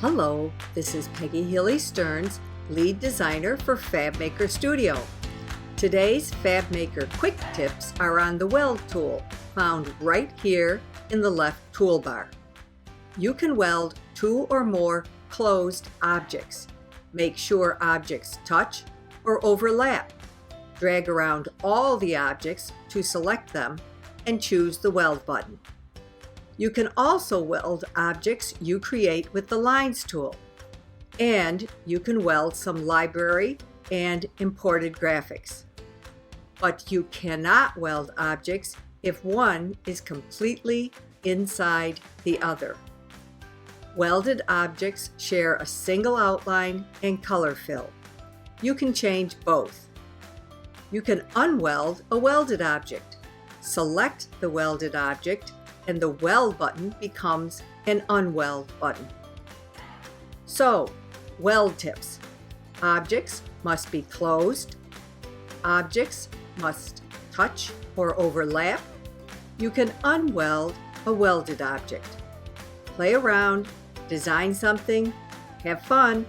Hello, this is Peggy Healy Stearns, lead designer for FabMaker Studio. Today's FabMaker quick tips are on the Weld Tool, found right here in the left toolbar. You can weld 2 or more closed objects. Make sure objects touch or overlap. Drag around all the objects to select them and choose the weld button. You can also weld objects you create with the Lines tool. And you can weld some library and imported graphics. But you cannot weld objects if one is completely inside the other. Welded objects share a single outline and color fill. You can change both. You can unweld a welded object. Select the welded object and the weld button becomes an unweld button. So, weld tips. Objects must be closed. Objects must touch or overlap. You can unweld a welded object. Play around, design something, have fun.